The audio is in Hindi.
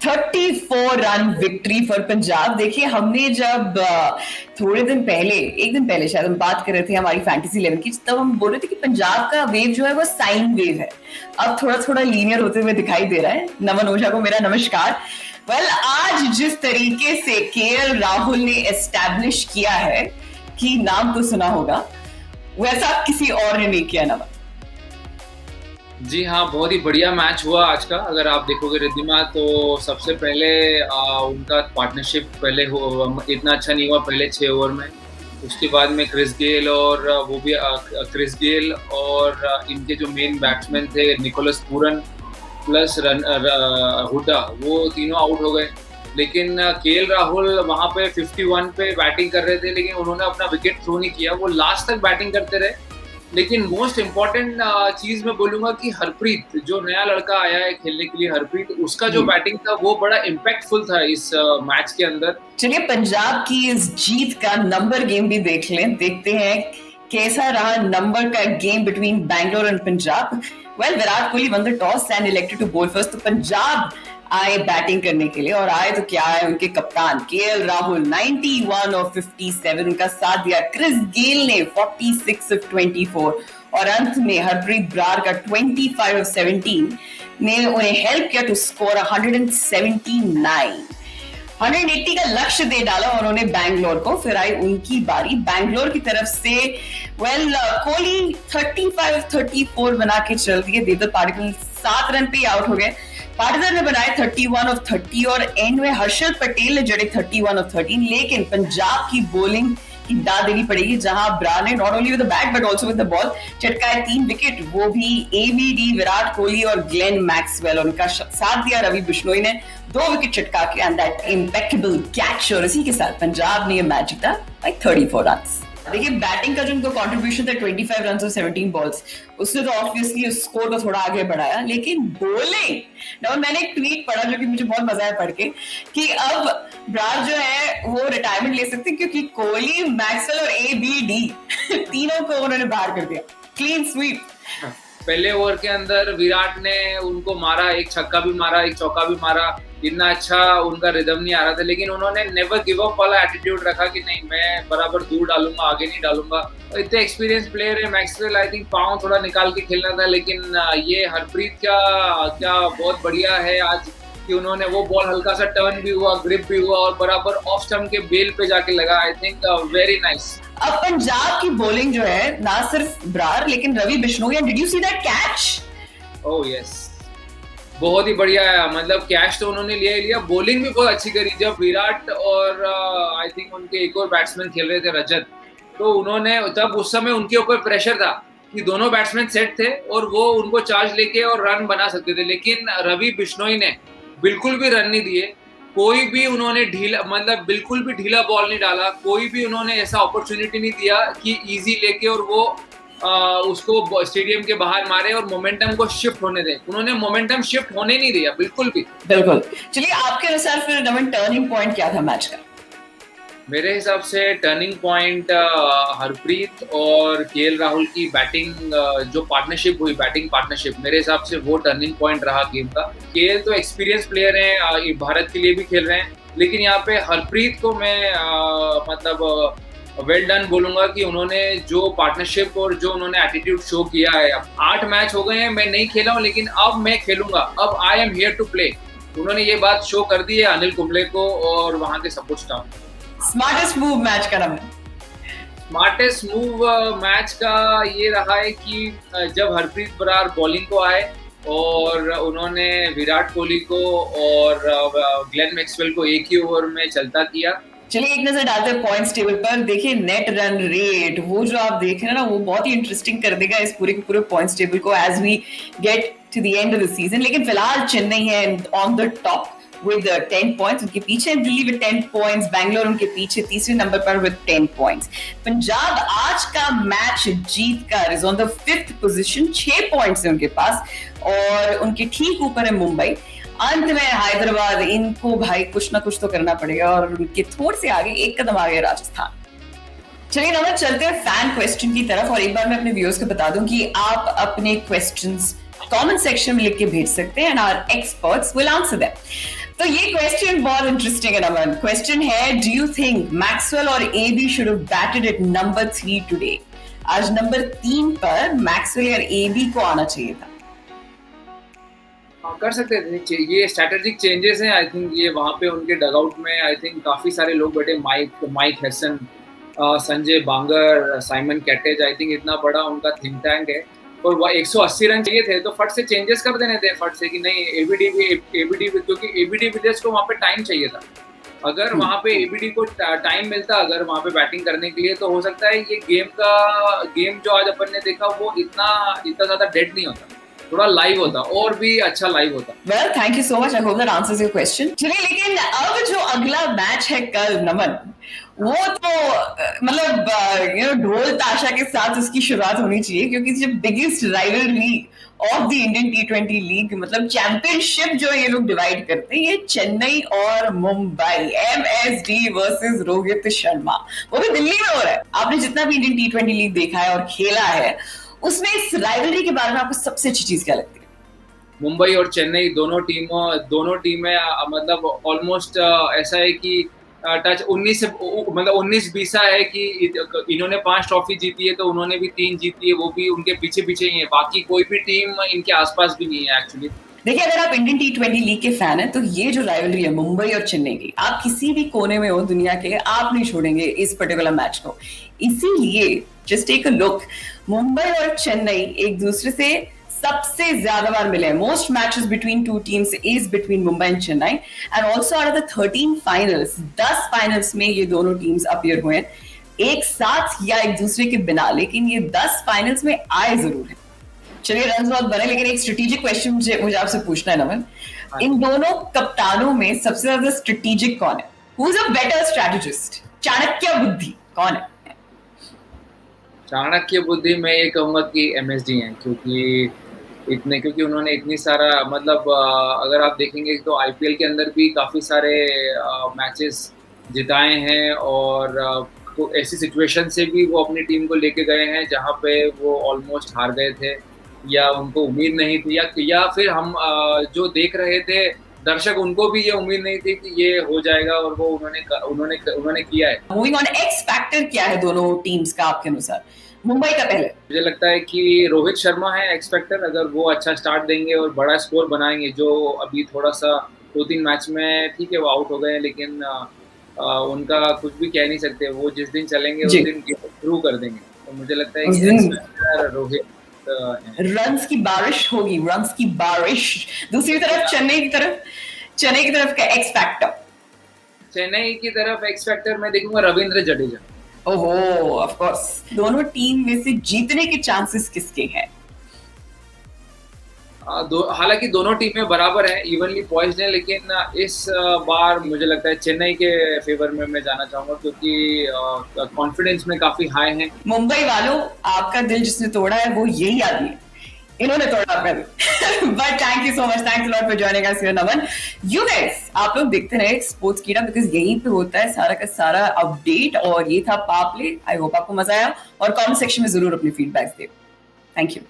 34 रन विक्ट्री फॉर पंजाब। देखिए, हमने जब थोड़े दिन पहले, एक दिन पहले शायद हम बात कर रहे थे हमारी फैंटेसी 11 की, तब हम बोल रहे थे कि पंजाब का वेव जो है वो साइन वेव है। अब थोड़ा थोड़ा लीनियर होते हुए दिखाई दे रहा है। नमन ओझा को मेरा नमस्कार। आज जिस तरीके से केएल राहुल ने एस्टैब्लिश किया है कि नाम तो सुना होगा, वैसा किसी और ने नहीं किया। नमन जी हाँ, बहुत ही बढ़िया मैच हुआ आज का। अगर आप देखोगे रिद्धिमा, तो सबसे पहले उनका पार्टनरशिप पहले इतना अच्छा नहीं हुआ पहले 6 ओवर में। उसके बाद में क्रिस गेल और वो भी क्रिस गेल और इनके जो मेन बैट्समैन थे निकोलस पूरन प्लस हुड्डा, वो तीनों आउट हो गए। लेकिन केएल राहुल वहाँ पे 51 पे बैटिंग कर रहे थे, लेकिन उन्होंने अपना विकेट थ्रो नहीं किया, वो लास्ट तक बैटिंग करते रहे। लेकिन मोस्ट इम्पॉर्टेंट चीज मैं बोलूंगा कि हरप्रीत, जो नया लड़का आया है खेलने के लिए, हरप्रीत, उसका जो बैटिंग था वो बड़ा इम्पैक्टफुल था इस मैच के अंदर। चलिए, पंजाब की इस जीत का नंबर गेम भी देख लें, देखते हैं कैसा रहा नंबर का game between Bangalore and Punjab. Virat Kohli won the toss and elected to bowl first. तो पंजाब आए बैटिंग करने के लिए, और आए तो क्या है, उनके कप्तान केएल राहुल 91 और 57 उनका साथ दिया। क्रिस गेल ने 46 ऑफ 24 और अंत में हरप्रीत ब्रार का 25 ऑफ 17 ने उन्हें हेल्प किया टू स्कोर 179। 180 का लक्ष्य दे डाला उन्होंने बैंगलोर को। फिर आई उनकी बारी। बैंगलोर की तरफ से कोहली 35-34 बना के चल दिए। देवदत्त पाटिल 7 रन पे आउट हो गए। पाटिल ने बनाए 31 ऑफ 30 और एंड में हर्षल पटेल ने जड़े 31 ऑफ 13। लेकिन पंजाब की बॉलिंग की दाद देनी पड़ेगी, जहां ब्रार ने not only with the bat but also with the ball चटकाए 3 विकेट, वो भी एवीडी, विराट कोहली और ग्लेन मैक्सवेल। उनका साथ दिया रवि बिश्नोई ने 2 विकेट चटका के, एंड दैट इम्पेक्टेबल कैच। और इसी के साथ पंजाब ने यह मैच जीता बाय 34 रन्स। देखिए, बैटिंग का जो उनको कंट्रीब्यूशन था 25 रन और 17 बॉल्स, उसने तो ऑब्वियसली स्कोर को थोड़ा आगे बढ़ाया। लेकिन बॉलिंग, और मैंने एक ट्वीट पढ़ा जो कि मुझे बहुत मजा आया पढ़ के, कि अब ब्रार जो है वो रिटायरमेंट ले सकते हैं, क्योंकि कोहली, मैक्सवेल और एबीडी तीनों को उन्होंने बाहर कर दिया। Clean sweep. पहले ओवर के अंदर विराट ने उनको मारा, एक छक्का भी मारा, एक चौका भी मारा। इतना अच्छा उनका रिदम नहीं आ रहा था, लेकिन उन्होंने नेवर गिव अप वाला एटीट्यूड रखा कि नहीं, मैं बराबर दूर डालूंगा, आगे नहीं डालूंगा। इतने एक्सपीरियंस प्लेयर है मैक्सवेल, आई थिंक पाँव थोड़ा निकाल के खेलना था। लेकिन ये हरप्रीत क्या बहुत बढ़िया है आज कि उन्होंने वो बॉल हल्का सा टर्न भी हुआ, ग्रिप भी हुआ और बराबर ऑफ स्टंप के बेल पे जाके लगा। I think very nice. अब पंजाब की बॉलिंग जो है, ना सिर्फ ब्रार लेकिन Ravi Bishnoi, did you see that catch? Oh yes, बहुत ही बढ़िया है। मतलब कैच तो उन्होंने लिया, बॉलिंग भी बहुत अच्छी करी। जब विराट और आई थिंक उनके एक और बैट्समैन खेल रहे थे, रजत, तो उन्होंने तब उस समय उनके ऊपर प्रेशर था कि दोनों बैट्समैन सेट थे और वो उनको चार्ज लेके और रन बना सकते थे। लेकिन रवि बिश्नोई ने बिल्कुल भी रन नहीं दिए, कोई भी उन्होंने बिल्कुल भी ढीला बॉल नहीं डाला, कोई भी उन्होंने ऐसा अपॉर्चुनिटी नहीं दिया कि इजी लेके और वो उसको स्टेडियम के बाहर मारे और मोमेंटम को शिफ्ट होने दें। उन्होंने मोमेंटम शिफ्ट होने नहीं दिया बिल्कुल भी। बिल्कुल। चलिए, आपके अनुसार फिर नमन टर्निंग पॉइंट क्या था मैच का? मेरे हिसाब से टर्निंग पॉइंट हरप्रीत और केएल राहुल की बैटिंग, जो पार्टनरशिप हुई, बैटिंग पार्टनरशिप, मेरे हिसाब से वो टर्निंग पॉइंट रहा गेम का। केएल तो एक्सपीरियंस प्लेयर हैं, भारत के लिए भी खेल रहे हैं, लेकिन यहाँ पे हरप्रीत को मैं वेल डन बोलूंगा कि उन्होंने जो पार्टनरशिप और जो उन्होंने एटीट्यूड शो किया है। अब 8 मैच हो गए हैं, मैं नहीं खेला हूँ, लेकिन अब मैं खेलूंगा, अब I am here to play. उन्होंने ये बात शो कर दी है अनिल कुंबले को और वहां के support staff. Smartest move match का नाम? स्मार्टेस्ट मूव मैच का ये रहा है कि जब हरप्रीत बरार बॉलिंग को आए और उन्होंने विराट कोहली को और ग्लेन मैक्सवेल को एक ही ओवर में चलता किया। चलिए, एक नजर डालते हैं पॉइंट्स टेबल पर। देखिए, नेट रन रेट, वो जो आप देख रहे हैं ना, वो बहुत ही इंटरेस्टिंग कर देगा इस पूरे के पूरे पॉइंट्स टेबल को as we get to the end of the season. लेकिन फिलहाल चेन्नई है on the top with 10 points, उनके पीछे दिल्ली with 10 points, बैंगलोर उनके पीछे तीसरे नंबर पर with 10 points। पंजाब आज का मैच जीत कर is on the 5th position, 6 points है उनके पास, और उनके ठीक ऊपर है मुंबई। अंत में हैदराबाद, इनको भाई कुछ ना कुछ तो करना पड़ेगा, और उनके थोड़े से आगे, एक कदम आगे राजस्थान। चलिए नमन, चलते हैं फैन क्वेश्चन की तरफ। और एक बार मैं अपने व्यूअर्स को बता दूं कि आप अपने क्वेश्चंस कमेंट सेक्शन में लिख के भेज सकते हैं, and our experts will answer them. तो ये क्वेश्चन बहुत इंटरेस्टिंग है नमन। क्वेश्चन है, डू यू थिंक मैक्सवेल और AB should have batted at number 3 today? आज नंबर 3 पर मैक्सवेल और एबी को आना चाहिए था। हाँ, कर सकते थे। ये स्ट्रैटेजिक चेंजेस हैं आई थिंक। ये वहाँ पे उनके डगआउट में आई थिंक काफ़ी सारे लोग बैठे, Mike Hesson, Sanjay Bangar, Simon Katich, I think इतना बड़ा उनका थिंक टैंक है और वो 180 रन चाहिए थे तो फट से चेंजेस कर देने थे, फट से कि नहीं एबीडी क्योंकि एबीडी विलियर्स को वहाँ पे टाइम चाहिए था। अगर वहाँ पे एबीडी को टाइम मिलता अगर वहाँ पे बैटिंग करने के लिए तो हो सकता है ये गेम जो आज अपन ने देखा वो इतना ज़्यादा डेड नहीं होता, थोड़ा लाइव होता और भी अच्छा लाइव होता। Well thank you so much, I hope that answers your question. चलिए लेकिन अब जो अगला मैच है कल नमन, वो तो मतलब ढोल ताशा के साथ उसकी शुरुआत होनी चाहिए क्योंकि जो biggest rivalry of the Indian T20 league, मतलब चैंपियनशिप जो ये लोग डिवाइड करते हैं, ये चेन्नई और मुंबई, MSD वर्सेस रोहित शर्मा, वो भी दिल्ली में हो रहा है। आपने जितना भी इंडियन T20 लीग देखा है और खेला है उसमें इस राइवलरी के बारे में आपको सबसे अच्छी चीज क्या लगती है? मुंबई और चेन्नई दोनों टीमें मतलब ऑलमोस्ट ऐसा है कि टच 19 से मतलब 19-20 है कि इन्होंने 5 ट्रॉफी जीती है तो उन्होंने भी 3 जीती है, वो भी उनके पीछे पीछे ही है, बाकी कोई भी टीम इनके आसपास भी नहीं है एक्चुअली। देखिए अगर आप इंडियन T20 लीग के फैन हैं तो ये जो राइवलरी है मुंबई और चेन्नई की, आप किसी भी कोने में हो दुनिया के, आप नहीं छोड़ेंगे इस पर्टिकुलर मैच को। इसीलिए just take a look, Mumbai और चेन्नई एक दूसरे से सबसे ज्यादा बार मिले हैं। Most matches between two teams is between Mumbai and Chennai and also out of the 13 finals, 10 finals में ये दोनों टीम्स अपीयर हुए हैं एक साथ या एक दूसरे के बिना, लेकिन ये 10 फाइनल्स में आए जरूर है। चलिए रन बहुत बने, लेकिन एक स्ट्रेटेजिक क्वेश्चन मुझे आपसे पूछना है नमन, इन दोनों कप्तानों में सबसे ज्यादा स्ट्रेटेजिक कौन है? Who is a better strategist? Chanakya बुद्धि कौन है? चाणक्य बुद्धि मैं ये कहूँगा कि MSD हैं, क्योंकि उन्होंने इतनी सारा मतलब अगर आप देखेंगे तो IPL के अंदर भी काफ़ी सारे मैचेस जिताए हैं और तो ऐसी सिचुएशन से भी वो अपनी टीम को लेके गए हैं जहाँ पे वो ऑलमोस्ट हार गए थे या उनको उम्मीद नहीं थी या फिर हम जो देख रहे थे दर्शक, उनको भी ये उम्मीद नहीं थी कि ये हो जाएगा और वो उन्होंने किया है। मूविंग ऑन, एक्स फैक्टर क्या है दोनों टीम्स का आपके अनुसार? मुंबई का पहले मुझे लगता है कि रोहित शर्मा है एक्स फैक्टर। अगर वो अच्छा स्टार्ट देंगे और बड़ा स्कोर बनाएंगे, जो अभी थोड़ा सा 2-3 मैच में ठीक है वो आउट हो गए हैं, लेकिन उनका कुछ भी कह नहीं सकते, वो जिस दिन चलेंगे उस दिन थ्रू कर देंगे। तो मुझे लगता है कि रोहित रन्स की बारिश होगी, रन्स की बारिश। दूसरी तरफ चेन्नई की तरफ का एक्स फैक्टर, चेन्नई की तरफ एक्स फैक्टर मैं देखूंगा रविंद्र जडेजा। ओहो ऑफ कोर्स। दोनों टीम में से जीतने के चांसेस किसके हैं? हालांकि दोनों टीमें बराबर हैं, इवनली पॉइज्ड हैं, लेकिन इस बार मुझे लगता है चेन्नई के फेवर में मैं जाना चाहूंगा क्योंकि कॉन्फिडेंस में काफी हाई हैं। मुंबई वालों, आपका दिल जिसने तोड़ा है वो यही आदमी है, इन्होंने तोड़ा आपका दिल। But thank you so much, thanks a lot for joining us here Naman. You guys, आप लोग देखते रहे स्पोर्ट्स कीड़ा, बिकॉज यहीं पे होता है सारा का सारा अपडेट। और ये था पावरप्ले। आई होप आपको मजा आया और कमेंट सेक्शन में जरूर अपने फीडबैक्स दे। Thank you.